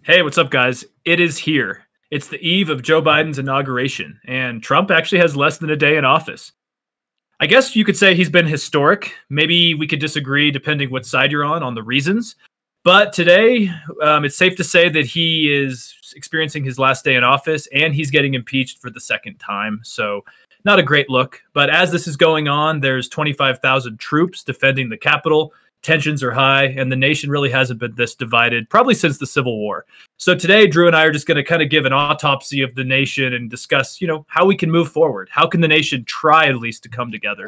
Hey, what's up, guys? It is here. It's the eve of Joe Biden's inauguration, and Trump actually has less than a day in office. I guess you could say he's been historic. Maybe we could disagree depending what side you're on the reasons. But today, it's safe to say that he is experiencing his last day in office and he's getting impeached for the second time. So, not a great look. But as this is going on, there's 25,000 troops defending the Capitol. Tensions are high, and the nation really hasn't been this divided probably since the Civil War. So today, Drew and I are just going to kind of give an autopsy of the nation and discuss, how we can move forward. How can the nation try at least to come together?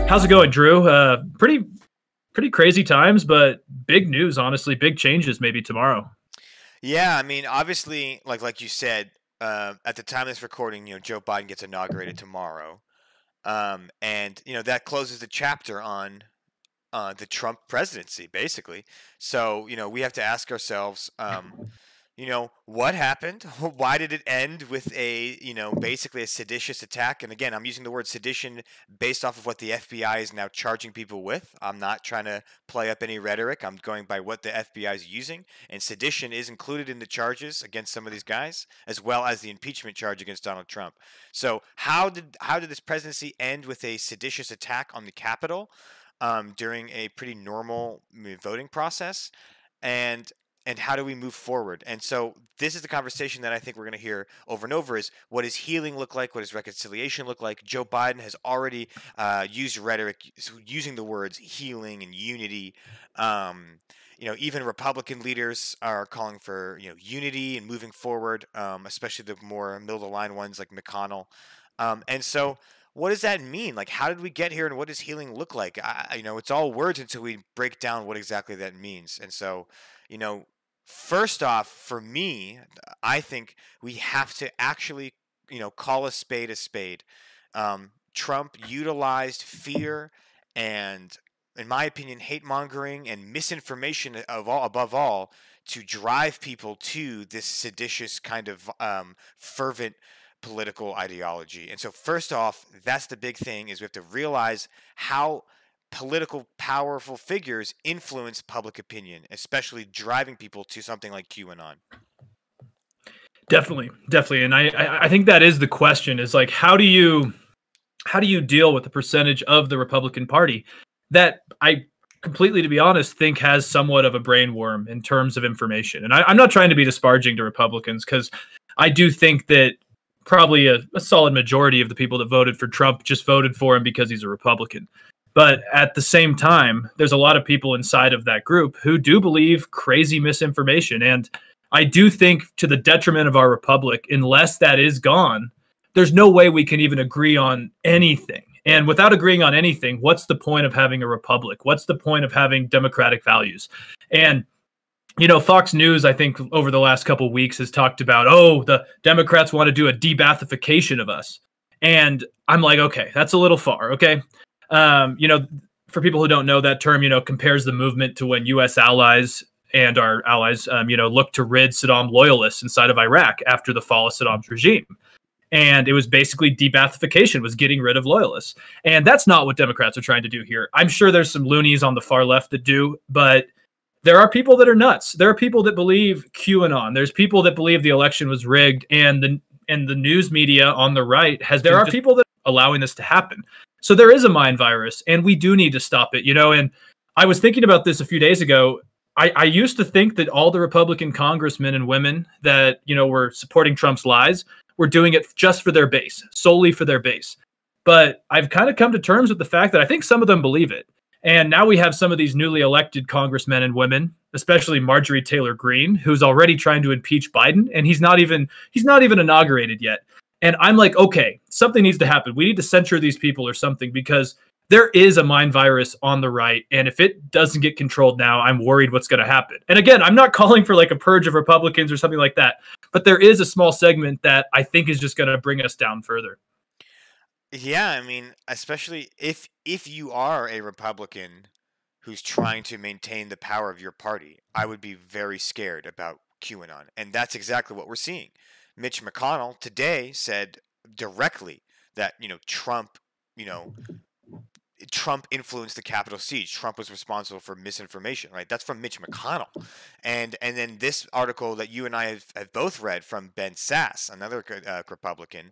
How's it going, Drew? Pretty crazy times, but big news, honestly. Big changes maybe tomorrow. Yeah, I mean, obviously, like you said, at the time of this recording, Joe Biden gets inaugurated tomorrow, and that closes the chapter on the Trump presidency, basically. So we have to ask ourselves, what happened? Why did it end with basically a seditious attack? And again, I'm using the word sedition based off of what the FBI is now charging people with. I'm not trying to play up any rhetoric. I'm going by what the FBI is using. And sedition is included in the charges against some of these guys, as well as the impeachment charge against Donald Trump. So how did this presidency end with a seditious attack on the Capitol during a pretty normal voting process? And how do we move forward? And so this is the conversation that I think we're going to hear over and over is, what does healing look like? What does reconciliation look like? Joe Biden has already used rhetoric using the words healing and unity. Even Republican leaders are calling for unity and moving forward, especially the more middle-of-the-line ones like McConnell. And so what does that mean? Like, how did we get here, and what does healing look like? It's all words until we break down what exactly that means. And so, first off, for me, I think we have to actually, call a spade a spade. Trump utilized fear and, in my opinion, hate mongering and misinformation above all, to drive people to this seditious kind of fervent political ideology. And so, first off, that's the big thing: is we have to realize how political powerful figures influence public opinion, especially driving people to something like QAnon. Definitely. And I think that is the question, is like, how do you deal with the percentage of the Republican Party that I completely, to be honest, think has somewhat of a brain worm in terms of information? And I'm not trying to be disparaging to Republicans, because I do think that probably a solid majority of the people that voted for Trump just voted for him because he's a Republican. But at the same time, there's a lot of people inside of that group who do believe crazy misinformation. And I do think, to the detriment of our republic, unless that is gone, there's no way we can even agree on anything. And without agreeing on anything, what's the point of having a republic? What's the point of having democratic values? And Fox News, I think, over the last couple of weeks has talked about, the Democrats want to do a de-Bathification of us. And I'm like, okay, that's a little far. Okay. For people who don't know that term, compares the movement to when U.S. allies and our allies, looked to rid Saddam loyalists inside of Iraq after the fall of Saddam's regime. And it was basically de-Bathification, was getting rid of loyalists. And that's not what Democrats are trying to do here. I'm sure there's some loonies on the far left that do, but there are people that are nuts. There are people that believe QAnon. There's people that believe the election was rigged, and the news media on the right there are people that are allowing this to happen. So there is a mind virus, and we do need to stop it, and I was thinking about this a few days ago. I used to think that all the Republican congressmen and women that, were supporting Trump's lies were doing it just for their base, solely for their base. But I've kind of come to terms with the fact that I think some of them believe it. And now we have some of these newly elected congressmen and women, especially Marjorie Taylor Greene, who's already trying to impeach Biden, and he's not even inaugurated yet. And I'm like, okay, something needs to happen. We need to censure these people or something, because there is a mind virus on the right. And if it doesn't get controlled now, I'm worried what's going to happen. And again, I'm not calling for like a purge of Republicans or something like that, but there is a small segment that I think is just going to bring us down further. Yeah, I mean, especially if you are a Republican who's trying to maintain the power of your party, I would be very scared about QAnon. And that's exactly what we're seeing. Mitch McConnell today said directly that, Trump influenced the Capitol siege. Trump was responsible for misinformation, right? That's from Mitch McConnell. And then this article that you and I have both read from Ben Sasse, another Republican,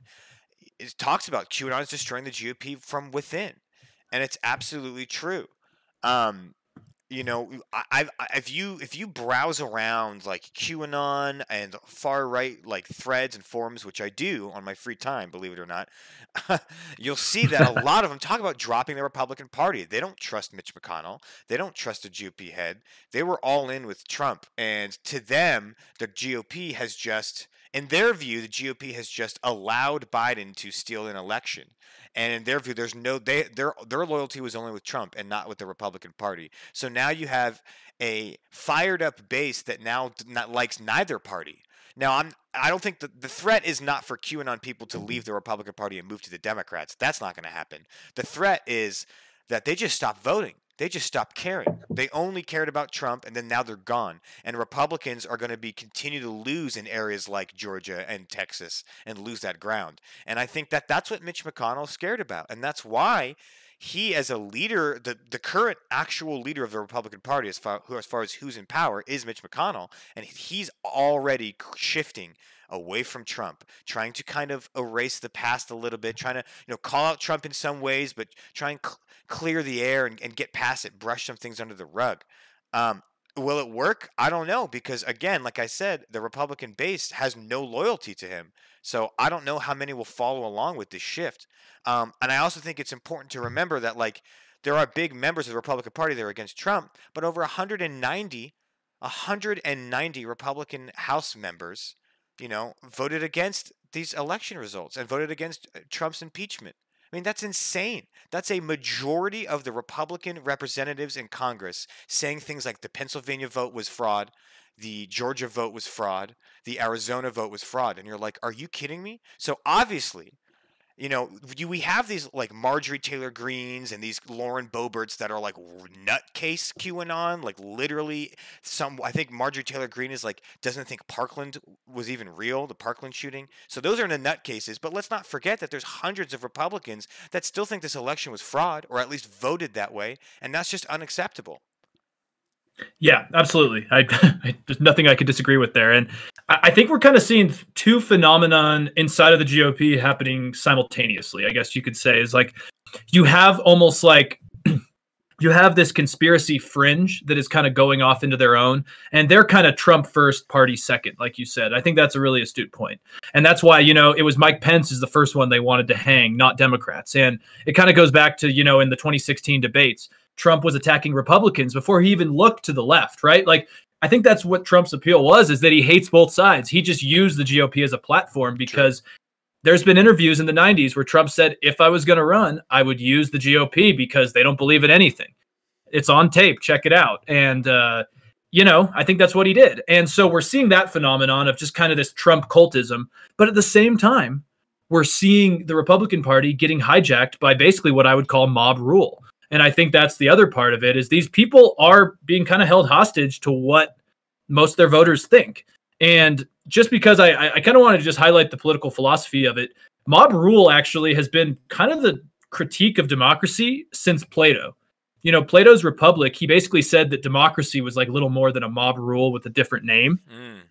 it talks about QAnon is destroying the GOP from within. And it's absolutely true. If you browse around like QAnon and far right like threads and forums, which I do on my free time, believe it or not, you'll see that a lot of them talk about dropping the Republican Party. They don't trust Mitch McConnell. They don't trust the GOP head. They were all in with Trump, and to them, the GOP has just, in their view, the GOP has just allowed Biden to steal an election. And in their view, their loyalty was only with Trump and not with the Republican Party. So now you have a fired up base that now likes neither party. Now, I don't think the threat is not for QAnon people to leave the Republican Party and move to the Democrats. That's not going to happen. The threat is that they just stop voting. They just stopped caring. They only cared about Trump, and then now they're gone. And Republicans are going to continue to lose in areas like Georgia and Texas and lose that ground. And I think that's what Mitch McConnell is scared about. And that's why he, as a leader, the current actual leader of the Republican Party, as far as who's in power, is Mitch McConnell. And he's already shifting away from Trump, trying to kind of erase the past a little bit, trying to call out Trump in some ways, but try and clear the air and get past it, brush some things under the rug. Will it work? I don't know, because again, like I said, the Republican base has no loyalty to him. So I don't know how many will follow along with this shift. And I also think it's important to remember that there are big members of the Republican Party that are against Trump, but over 190 Republican House members voted against these election results and voted against Trump's impeachment. I mean, that's insane. That's a majority of the Republican representatives in Congress saying things like the Pennsylvania vote was fraud, the Georgia vote was fraud, the Arizona vote was fraud. And you're like, are you kidding me? So obviously, we have these like Marjorie Taylor Greens and these Lauren Boeberts that are like nutcase QAnon, like literally I think Marjorie Taylor Greene is like, doesn't think Parkland was even real, the Parkland shooting. So those are the nutcases, but let's not forget that there's hundreds of Republicans that still think this election was fraud, or at least voted that way. And that's just unacceptable. Yeah, absolutely. There's nothing I could disagree with there. And I think we're kind of seeing two phenomenon inside of the GOP happening simultaneously, I guess you could say. Is like you have almost like you have this conspiracy fringe that is kind of going off into their own, and they're kind of Trump first, party second, like you said. I think that's a really astute point. And that's why, it was Mike Pence is the first one they wanted to hang, not Democrats. And it kind of goes back to, in the 2016 debates, Trump was attacking Republicans before he even looked to the left, right? Like, I think that's what Trump's appeal was, is that he hates both sides. He just used the GOP as a platform because there's been interviews in the 90s where Trump said, if I was going to run, I would use the GOP because they don't believe in anything. It's on tape. Check it out. And, I think that's what he did. And so we're seeing that phenomenon of just kind of this Trump cultism. But at the same time, we're seeing the Republican Party getting hijacked by basically what I would call mob rule. And I think that's the other part of it, is these people are being kind of held hostage to what most of their voters think. And just because I kind of want to just highlight the political philosophy of it, mob rule actually has been kind of the critique of democracy since Plato. Plato's Republic, he basically said that democracy was like little more than a mob rule with a different name.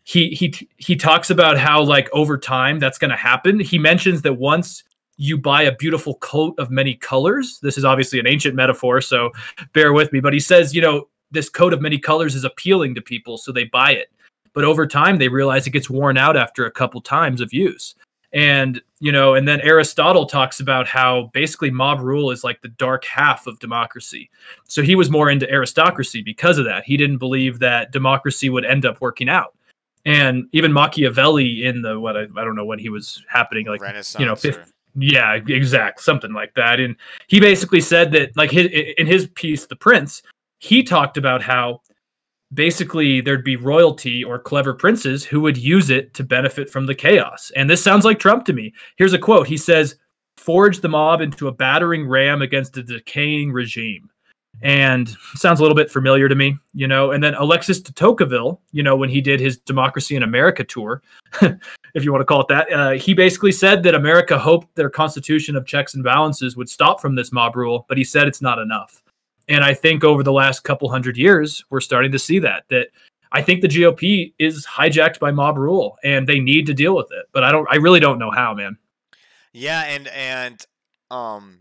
He talks about how like over time that's going to happen. He mentions that once you buy a beautiful coat of many colors, this is obviously an ancient metaphor, so bear with me, but he says, this coat of many colors is appealing to people, so they buy it. But over time, they realize it gets worn out after a couple times of use. And, and then Aristotle talks about how basically mob rule is like the dark half of democracy. So he was more into aristocracy because of that. He didn't believe that democracy would end up working out. And even Machiavelli in the, I don't know when he was happening, like, Renaissance, yeah, exact, something like that. And he basically said that, like, in his piece, The Prince, he talked about how basically there'd be royalty or clever princes who would use it to benefit from the chaos. And this sounds like Trump to me. Here's a quote. He says, "Forge the mob into a battering ram against a decaying regime." And sounds a little bit familiar to me, you know. And then Alexis de Tocqueville, you know, when he did his Democracy in America tour, if you want to call it that, he basically said that America hoped their constitution of checks and balances would stop from this mob rule, but he said it's not enough. And I think over the last couple hundred years, we're starting to see that I think the GOP is hijacked by mob rule, and they need to deal with it. But I really don't know how, man. Yeah, and um,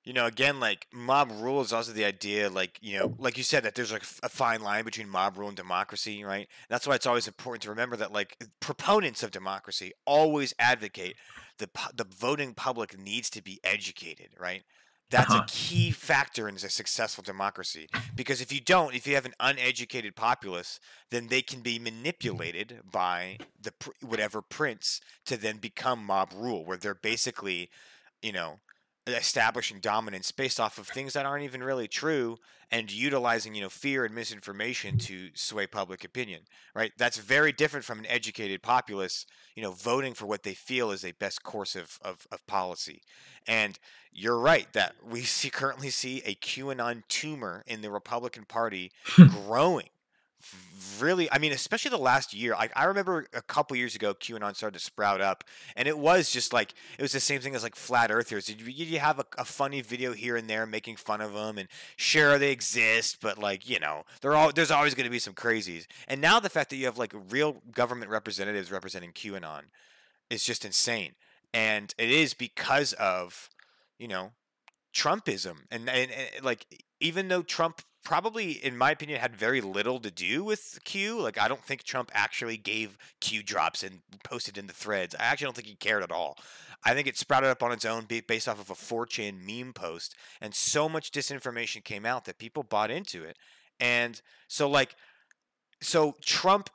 you know, again, like mob rule is also the idea, like, you know, like you said, that there's like a fine line between mob rule and democracy, right? That's why it's always important to remember that, like, proponents of democracy always advocate the voting public needs to be educated, right? That's a Uh-huh. key factor in a successful democracy, because if you don't, if you have an uneducated populace, then they can be manipulated by whatever prince to then become mob rule, where they're basically, you know, establishing dominance based off of things that aren't even really true, and utilizing, you know, fear and misinformation to sway public opinion, right? That's very different from an educated populace, you know, voting for what they feel is a best course of policy. And you're right that we currently see a QAnon tumor in the Republican Party growing. Really, I mean, especially the last year. I remember a couple years ago, QAnon started to sprout up, and it was just like, it was the same thing as like flat earthers. You have a funny video here and there making fun of them, and sure, they exist, but like, you know, there's always going to be some crazies. And now the fact that you have like real government representatives representing QAnon is just insane, and it is because of, you know, Trumpism, and like, even though Trump probably, in my opinion, had very little to do with Q. Like, I don't think Trump actually gave Q drops and posted in the threads. I actually don't think he cared at all. I think it sprouted up on its own based off of a 4chan meme post, and so much disinformation came out that people bought into it. And so, like, so Trump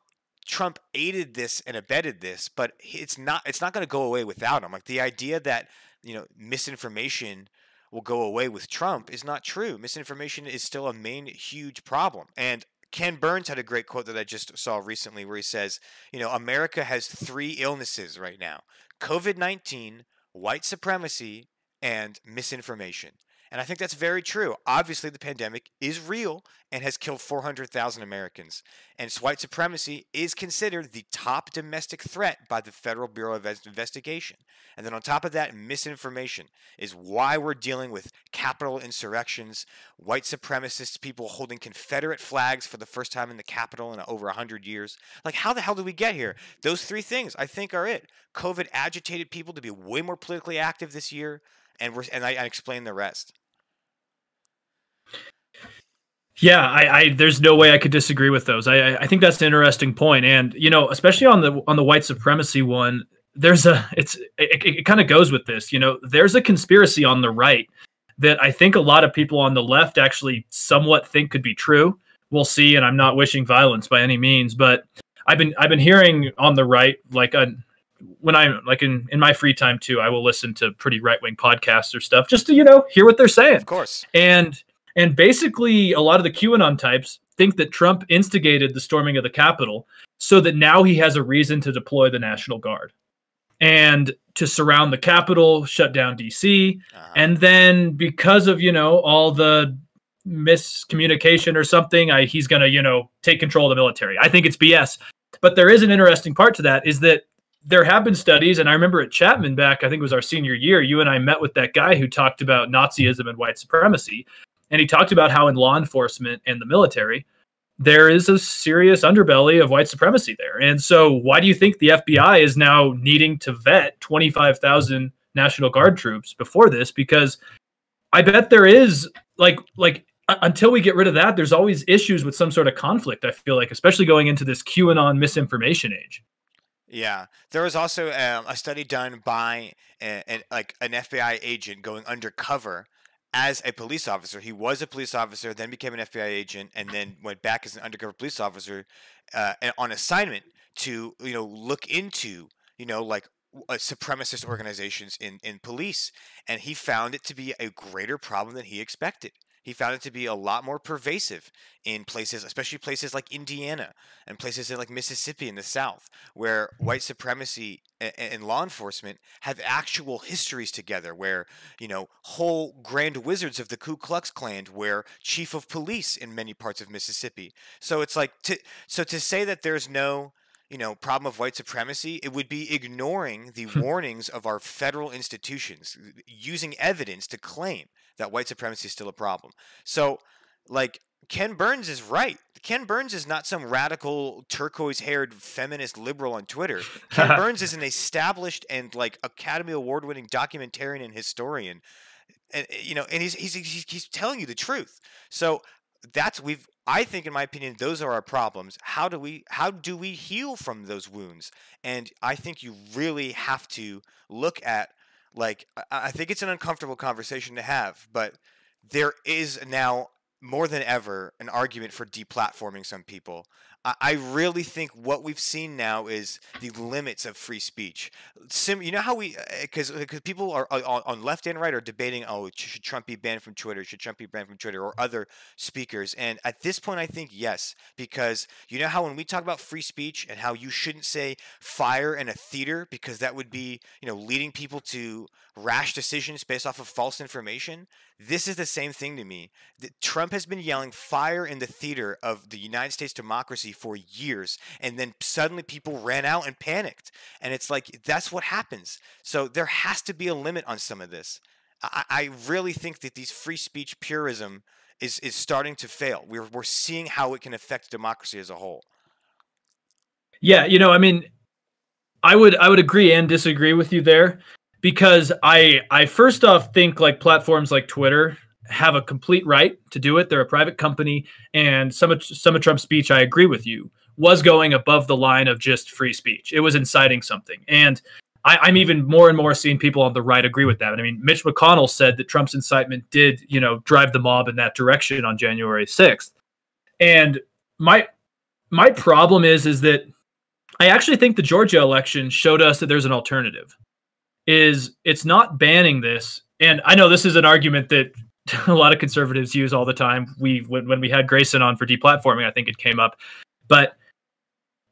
aided this and abetted this, but it's not going to go away without him. Like, the idea that, you know, misinformation will go away with Trump is not true. Misinformation is still a main huge problem. And Ken Burns had a great quote that I just saw recently, where he says, you know, America has three illnesses right now: COVID-19, white supremacy, and misinformation. And I think that's very true. Obviously, the pandemic is real and has killed 400,000 Americans. And white supremacy is considered the top domestic threat by the Federal Bureau of Investigation. And then on top of that, misinformation is why we're dealing with Capitol insurrections, white supremacist people holding Confederate flags for the first time in the Capitol in over 100 years. Like, how the hell did we get here? Those three things, I think, are it. COVID agitated people to be way more politically active this year, and I explained the rest. Yeah, I there's no way I could disagree with those. I think that's an interesting point, and you know, especially on the white supremacy one, it kind of goes with this. You know, there's a conspiracy on the right that I think a lot of people on the left actually somewhat think could be true. We'll see, and I'm not wishing violence by any means, but I've been hearing on the right, like when I'm like in my free time too, I will listen to pretty right wing podcasts or stuff just to, you know, hear what they're saying. Of course. And basically, a lot of the QAnon types think that Trump instigated the storming of the Capitol so that now he has a reason to deploy the National Guard and to surround the Capitol, shut down DC. And then because of, you know, all the miscommunication or something, he's going to, you know, take control of the military. I think it's BS. But there is an interesting part to that, is that there have been studies, and I remember at Chapman back, I think it was our senior year, you and I met with that guy who talked about Nazism and white supremacy. And he talked about how in law enforcement and the military, there is a serious underbelly of white supremacy there. And so why do you think the FBI is now needing to vet 25,000 National Guard troops before this? Because I bet there is, like until we get rid of that, there's always issues with some sort of conflict, I feel like, especially going into this QAnon misinformation age. Yeah, there was also a study done by an FBI agent going undercover as a police officer. He was a police officer, then became an FBI agent, and then went back as an undercover police officer on assignment to, you know, look into, you know, like supremacist organizations in police. And he found it to be a greater problem than he expected. He found it to be a lot more pervasive in places, especially places like Indiana and places like Mississippi in the South, where white supremacy and law enforcement have actual histories together, where, whole grand wizards of the Ku Klux Klan were chief of police in many parts of Mississippi. So it's like, to say that there's no problem of white supremacy, it would be ignoring the warnings of our federal institutions, using evidence to claim that white supremacy is still a problem. So, like, Ken Burns is right. Ken Burns is not some radical turquoise-haired feminist liberal on Twitter. Ken Burns is an established and like Academy Award-winning documentarian and historian, and and he's telling you the truth. So I think, in my opinion, those are our problems. How do we heal from those wounds? And I think you really have to look at, like, I think it's an uncomfortable conversation to have, but there is now more than ever an argument for deplatforming some people. I really think what we've seen now is the limits of free speech. You know how because people are on left and right are debating, oh, should Trump be banned from Twitter? Should Trump be banned from Twitter, or other speakers? And at this point, I think yes, because you know how when we talk about free speech and how you shouldn't say fire in a theater because that would be, leading people to rash decisions based off of false information. This is the same thing to me. Trump has been yelling fire in the theater of the United States democracy for years, and then suddenly people ran out and panicked. And it's like, that's what happens. So there has to be a limit on some of this. I really think that these free speech purism is starting to fail. We're seeing how it can affect democracy as a whole. Yeah, I mean, I would agree and disagree with you there, because I first off think like platforms like Twitter have a complete right to do it. They're a private company, and some of Trump's speech, I agree with you, was going above the line of just free speech. It was inciting something. And I'm even more and more seeing people on the right agree with that. I mean, Mitch McConnell said that Trump's incitement did, drive the mob in that direction on January 6th. And my problem is that I actually think the Georgia election showed us that there's an alternative. It's not banning this. And I know this is an argument that a lot of conservatives use all the time. When we had Grayson on for deplatforming, I think it came up. But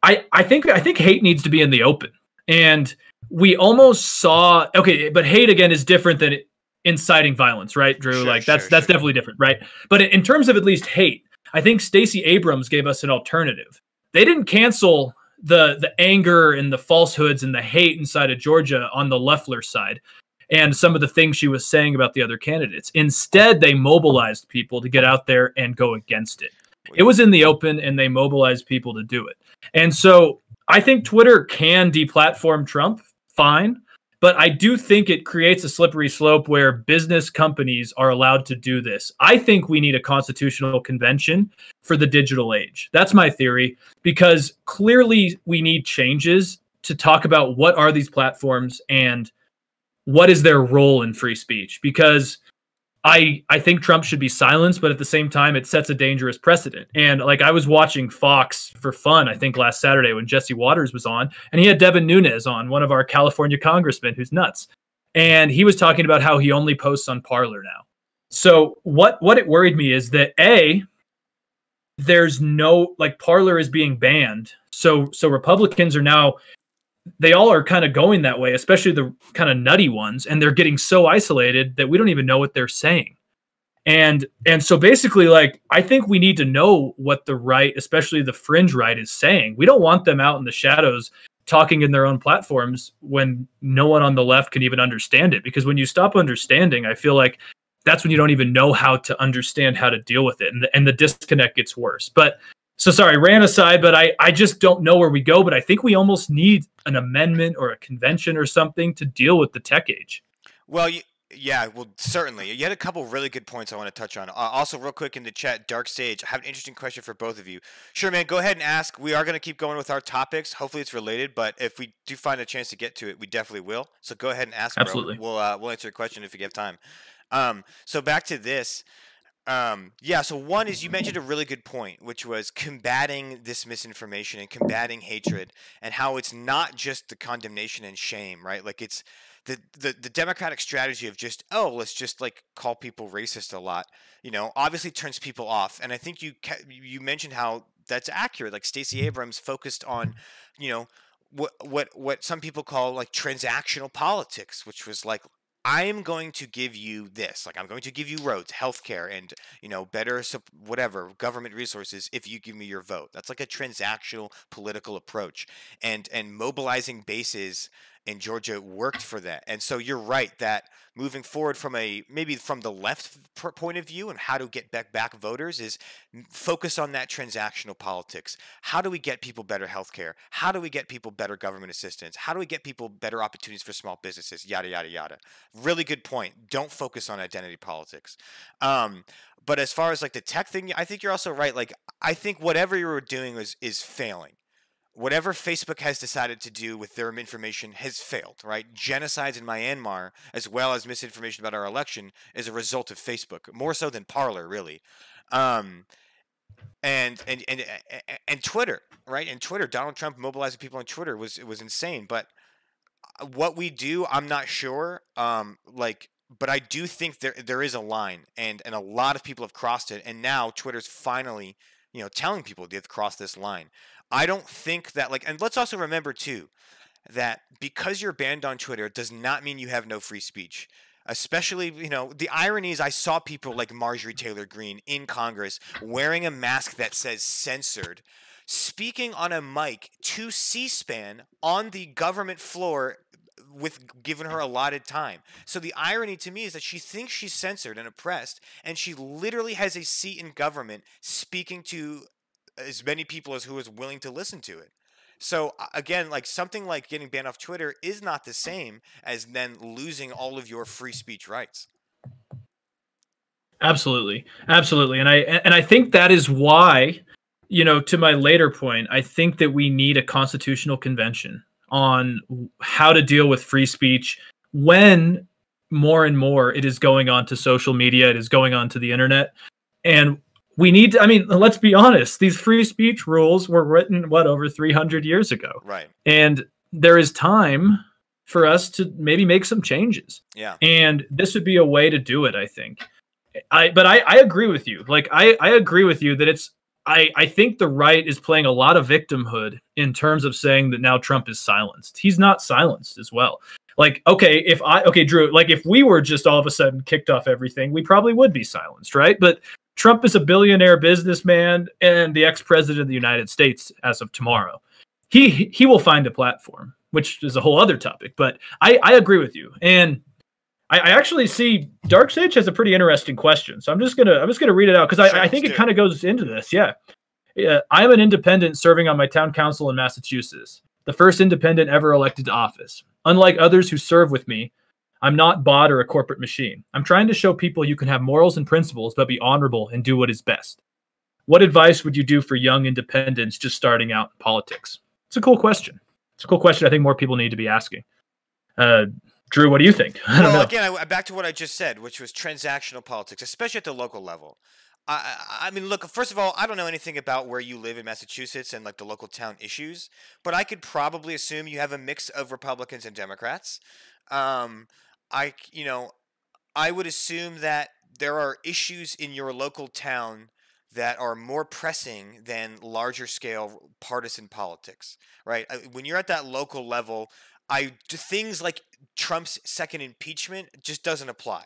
I think hate needs to be in the open. And we almost saw, okay, but hate again is different than inciting violence, right, Drew? Sure, that's definitely different, right? But in terms of at least hate, I think Stacey Abrams gave us an alternative. They didn't cancel the anger and the falsehoods and the hate inside of Georgia on the Loeffler side and some of the things she was saying about the other candidates. Instead, they mobilized people to get out there and go against it. It was in the open, and they mobilized people to do it. And so I think Twitter can deplatform Trump, fine. But I do think it creates a slippery slope where business companies are allowed to do this. I think we need a constitutional convention for the digital age. That's my theory, because clearly we need changes to talk about what are these platforms and what is their role in free speech. Because I think Trump should be silenced, but at the same time, it sets a dangerous precedent. And like, I was watching Fox for fun, I think last Saturday when Jesse Waters was on, and he had Devin Nunes on, one of our California congressmen who's nuts. And he was talking about how he only posts on Parler now. So what it worried me is that there's no, like, Parler is being banned. So Republicans are now, they all are kind of going that way, especially the kind of nutty ones, and they're getting so isolated that we don't even know what they're saying. And so basically, like, I think we need to know what the right, especially the fringe right, is saying. We don't want them out in the shadows talking in their own platforms when no one on the left can even understand it. Because when you stop understanding, I feel like that's when you don't even know how to understand how to deal with it. And the disconnect gets worse. But so sorry, ran aside, but I just don't know where we go. But I think we almost need an amendment or a convention or something to deal with the tech age. Well, yeah, well, certainly. You had a couple really good points I want to touch on. Also, real quick in the chat, Dark Sage, I have an interesting question for both of you. Sure, man, go ahead and ask. We are going to keep going with our topics. Hopefully it's related, but if we do find a chance to get to it, we definitely will. So go ahead and ask, bro. Absolutely. We'll answer your question if you have time. So back to this. Yeah, so one is you mentioned a really good point, which was combating this misinformation and combating hatred, and how it's not just the condemnation and shame, right? Like it's the democratic strategy of just, oh, let's just like call people racist a lot, obviously turns people off. And I think you mentioned how that's accurate. Like Stacey Abrams focused on, you know, what some people call like transactional politics, which was like, I am going to give you this. Like, I'm going to give you roads, healthcare, and better whatever government resources if you give me your vote. That's like a transactional political approach, and mobilizing bases in Georgia worked for that. And so you're right that moving forward from maybe from the left point of view and how to get back voters is focus on that transactional politics. How do we get people better healthcare? How do we get people better government assistance? How do we get people better opportunities for small businesses? Yada yada yada. Really good point. Don't focus on identity politics. But as far as like the tech thing, I think you're also right. Like, I think whatever you were doing is failing. Whatever Facebook has decided to do with their information has failed, right? Genocides in Myanmar, as well as misinformation about our election, is a result of Facebook, more so than Parler, really. Um, and Twitter, right? And Twitter, Donald Trump mobilizing people on Twitter was insane. But what we do, I'm not sure. But I do think there is a line, and a lot of people have crossed it, and now Twitter's finally, telling people they've crossed this line. I don't think that and let's also remember too that because you're banned on Twitter does not mean you have no free speech. Especially, the irony is I saw people like Marjorie Taylor Greene in Congress wearing a mask that says censored, speaking on a mic to C-SPAN on the government floor with given her allotted time. So the irony to me is that she thinks she's censored and oppressed, and she literally has a seat in government speaking to as many people as who is willing to listen to it. So again, like something like getting banned off Twitter is not the same as then losing all of your free speech rights. Absolutely. Absolutely. And I think that is why, to my later point, I think that we need a constitutional convention on how to deal with free speech when more and more it is going on to social media, it is going on to the internet. And we need to, let's be honest, these free speech rules were written, over 300 years ago. Right. And there is time for us to maybe make some changes. Yeah. And this would be a way to do it, I think. But I agree with you. Like, I agree with you that I think the right is playing a lot of victimhood in terms of saying that now Trump is silenced. He's not silenced as well. Like, okay, Drew, like if we were just all of a sudden kicked off everything, we probably would be silenced, right? But Trump is a billionaire businessman and the ex-president of the United States as of tomorrow. He will find a platform, which is a whole other topic. But I agree with you. And I actually see Dark Sage has a pretty interesting question. So I'm just gonna read it out because I think it kind of goes into this. Yeah. I'm an independent serving on my town council in Massachusetts, the first independent ever elected to office. Unlike others who serve with me, I'm not bought or a corporate machine. I'm trying to show people you can have morals and principles, but be honorable and do what is best. What advice would you do for young independents just starting out in politics? It's a cool question. It's a cool question I think more people need to be asking. Drew, what do you think? I don't know. Again, back to what I just said, which was transactional politics, especially at the local level. I mean, look, first of all, I don't know anything about where you live in Massachusetts and like the local town issues, but I could probably assume you have a mix of Republicans and Democrats. I would assume that there are issues in your local town that are more pressing than larger scale partisan politics, right? When you're at that local level, things like Trump's second impeachment just doesn't apply.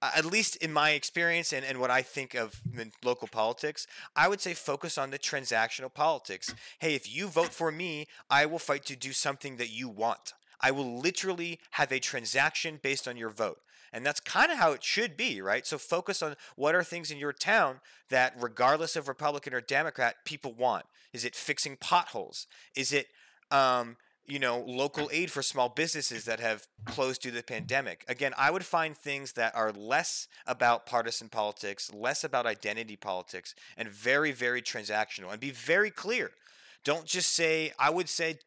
At least in my experience and what I think of in local politics, I would say focus on the transactional politics. Hey, if you vote for me, I will fight to do something that you want. I will literally have a transaction based on your vote. And that's kind of how it should be, right? So focus on what are things in your town that, regardless of Republican or Democrat, people want. Is it fixing potholes? Is it, local aid for small businesses that have closed due to the pandemic? Again, I would find things that are less about partisan politics, less about identity politics, and very, very transactional. And be very clear. Don't just say,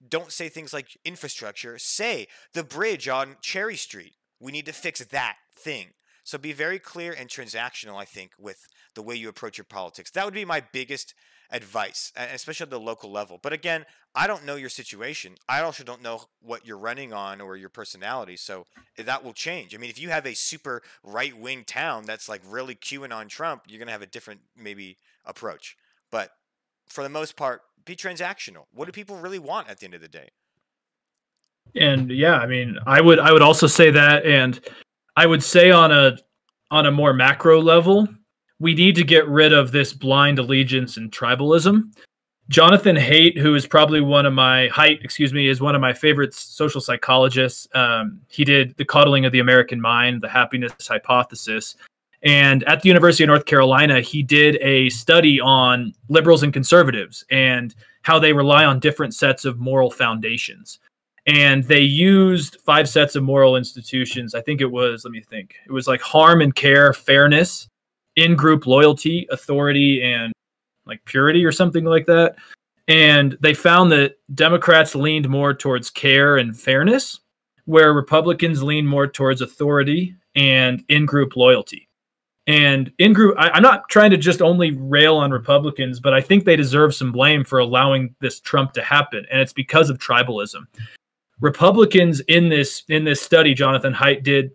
don't say things like infrastructure. Say the bridge on Cherry Street. We need to fix that thing. So be very clear and transactional, I think, with the way you approach your politics. That would be my biggest advice, especially at the local level. But again, I don't know your situation. I also don't know what you're running on or your personality. So that will change. I mean, if you have a super right-wing town that's like really QAnon Trump, you're going to have a different maybe approach. But for the most part, be transactional. What do people really want at the end of the day? And yeah, I mean, I would also say that, and I would say on a more macro level, we need to get rid of this blind allegiance and tribalism. Jonathan Haidt, who is probably one of my is one of my favorite social psychologists. He did The Coddling of the American Mind, the happiness hypothesis. And at the University of North Carolina, he did a study on liberals and conservatives and how they rely on different sets of moral foundations. And they used 5 sets of moral institutions. I think it was, let me think. It was like harm and care, fairness, in-group loyalty, authority, and like purity or something like that. And they found that Democrats leaned more towards care and fairness, where Republicans leaned more towards authority and in-group loyalty. And in-group, I'm not trying to just only rail on Republicans, but I think they deserve some blame for allowing this Trump to happen. And it's because of tribalism. Republicans in this study Jonathan Haidt did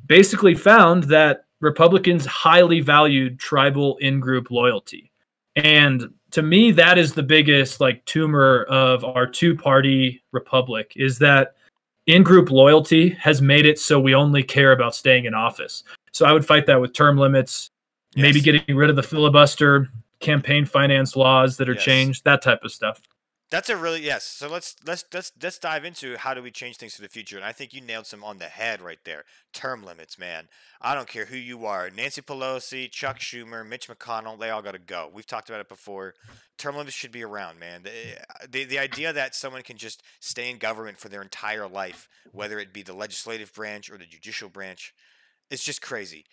basically found that Republicans highly valued tribal in-group loyalty. And to me, that is the biggest like tumor of our two-party republic, is that in-group loyalty has made it so we only care about staying in office. So I would fight that with term limits, maybe getting rid of the filibuster, campaign finance laws that are changed, that type of stuff. That's a really So let's dive into how do we change things for the future. And I think you nailed some on the head right there. Term limits, man. I don't care who you are. Nancy Pelosi, Chuck Schumer, Mitch McConnell, they all got to go. We've talked about it before. Term limits should be around, man. The idea that someone can just stay in government for their entire life, whether it be the legislative branch or the judicial branch, is just crazy.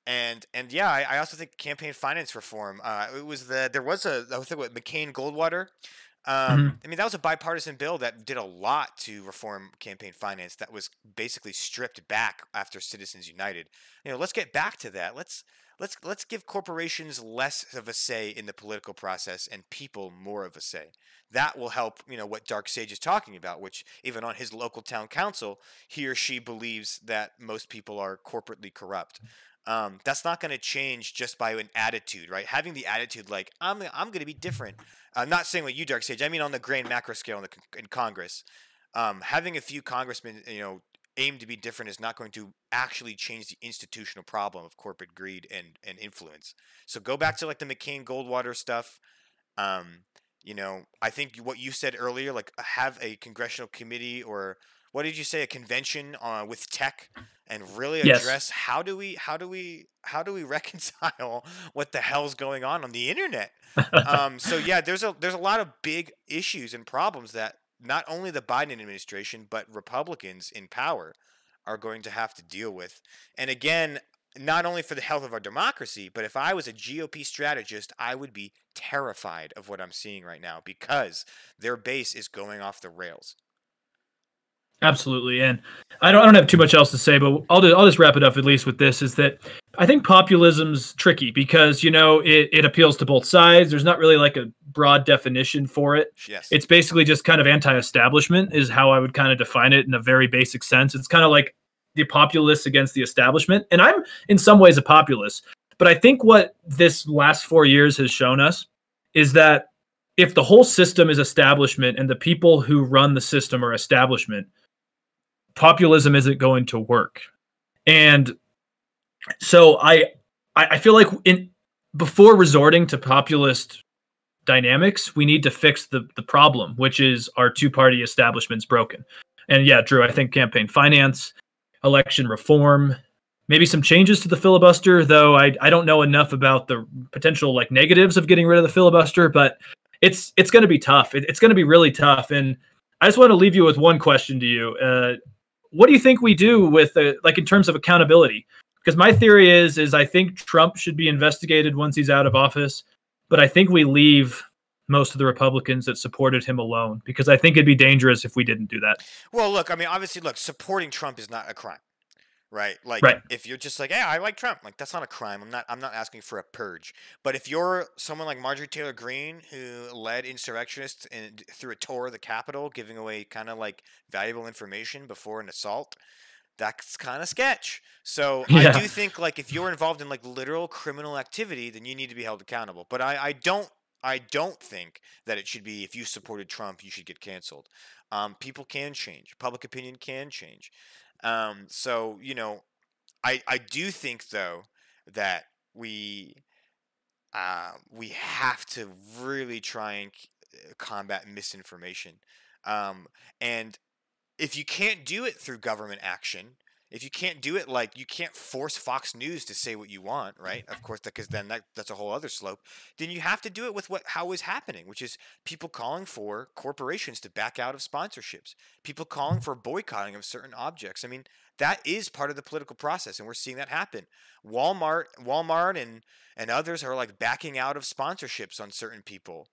And yeah, I also think campaign finance reform. There was I think what McCain Goldwater. I mean, that was a bipartisan bill that did a lot to reform campaign finance. That was basically stripped back after Citizens United. You know, let's get back to that. Let's give corporations less of a say in the political process and people more of a say. That will help, you know, what Dark Sage is talking about, which even on his local town council, he or she believes that most people are corporately corrupt. That's not going to change just by an attitude, right? Having the attitude like, I'm going to be different. I'm not saying what you, Dark Sage. I mean on the grand macro scale in Congress. Having a few congressmen, you know, aim to be different is not going to actually change the institutional problem of corporate greed and influence. So go back to like the McCain Goldwater stuff. You know, I think what you said earlier, like have a congressional committee, or what did you say, a convention with tech, and really address how do we reconcile what the hell's going on the internet. So yeah, there's a lot of big issues and problems that not only the Biden administration but Republicans in power are going to have to deal with. And again, not only for the health of our democracy, but if I was a GOP strategist, I would be terrified of what I'm seeing right now because their base is going off the rails. Absolutely. And I don't have too much else to say, but I'll just wrap it up at least with this, is that I think populism's tricky because, you know, it appeals to both sides. There's not really like a broad definition for it. Yes. It's basically just kind of anti-establishment is how I would kind of define it in a very basic sense. It's kind of like the populists against the establishment. And I'm in some ways a populist, but I think what this last 4 years has shown us is that if the whole system is establishment and the people who run the system are establishment, populism isn't going to work. And so I feel like before resorting to populist dynamics, we need to fix the problem, which is our two-party establishment's broken. And yeah, Drew, I think campaign finance, election reform, maybe some changes to the filibuster, though I don't know enough about the potential like negatives of getting rid of the filibuster, but it's going to be tough. It's going to be really tough. And I just want to leave you with one question to you. What do you think we do with like in terms of accountability? Because my theory is I think Trump should be investigated once he's out of office, but I think we leave most of the Republicans that supported him alone, because I think it'd be dangerous if we didn't do that. Well, look, I mean, obviously, look, supporting Trump is not a crime. right? Like Right. if you're just like, yeah, I like Trump, like that's not a crime. I'm not asking for a purge. But if you're someone like Marjorie Taylor Greene who led insurrectionists through a tour of the Capitol, giving away kind of like valuable information before an assault, that's kind of sketch. So I Yeah. do think like if you're involved in like literal criminal activity, then you need to be held accountable. But I don't think that it should be if you supported Trump, you should get canceled. People can change. Public opinion can change. So I do think though that we have to really try and combat misinformation. And if you can't do it through government action, if you can't do it, like you can't force Fox News to say what you want, right? Of course, because then that's a whole other slope. Then you have to do it with how is happening, which is people calling for corporations to back out of sponsorships, people calling for boycotting of certain objects. I mean, that is part of the political process, and we're seeing that happen. Walmart, and others are like backing out of sponsorships on certain people,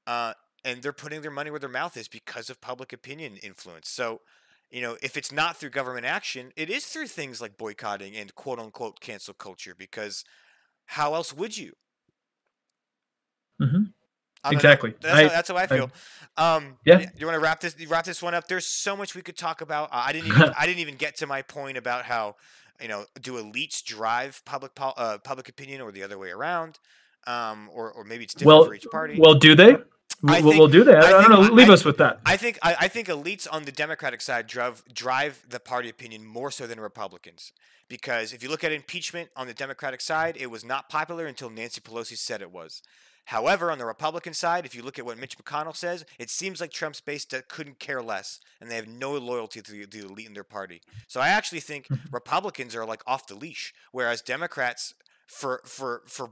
and they're putting their money where their mouth is because of public opinion influence. So if it's not through government action, it is through things like boycotting and quote unquote cancel culture, because how else would you? Mm-hmm. I don't Exactly. know. That's how I feel. Yeah. You want to wrap this one up? There's so much we could talk about. I didn't even get to my point about how do elites drive public opinion or the other way around, or maybe it's different for each party. Well, do they? We'll do that. I don't know. Leave us with that. I think elites on the Democratic side drive the party opinion more so than Republicans. Because if you look at impeachment on the Democratic side, it was not popular until Nancy Pelosi said it was. However, on the Republican side, if you look at what Mitch McConnell says, it seems like Trump's base couldn't care less, and they have no loyalty to the elite in their party. So I actually think Republicans are like off the leash, whereas Democrats, for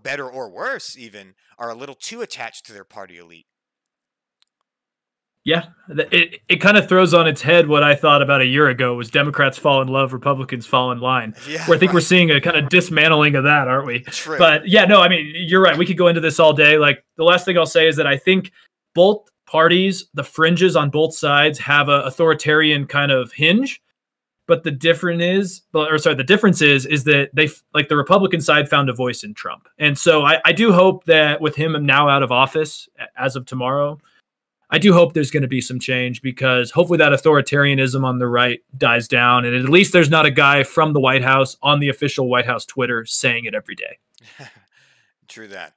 better or worse even, are a little too attached to their party elite. Yeah, it kind of throws on its head what I thought about a year ago was Democrats fall in love, Republicans fall in line. Yeah, where I think we're seeing a kind of dismantling of that, aren't we? True. But yeah, no, I mean, you're right. We could go into this all day. Like the last thing I'll say is that I think both parties, the fringes on both sides, have a authoritarian kind of hinge. But the difference is that they, like the Republican side, found a voice in Trump. And so I do hope that with him now out of office as of tomorrow, I do hope there's going to be some change, because hopefully that authoritarianism on the right dies down. And at least there's not a guy from the White House on the official White House Twitter saying it every day. True that.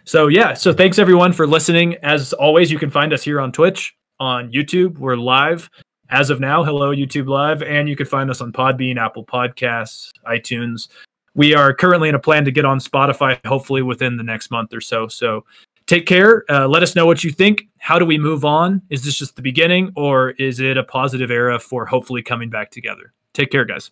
So yeah, so thanks everyone for listening. As always, you can find us here on Twitch, on YouTube. We're live as of now. Hello, YouTube Live. And you can find us on Podbean, Apple Podcasts, iTunes. We are currently in a plan to get on Spotify, hopefully within the next month or so. So take care. Let us know what you think. How do we move on? Is this just the beginning, or is it a positive era for hopefully coming back together? Take care, guys.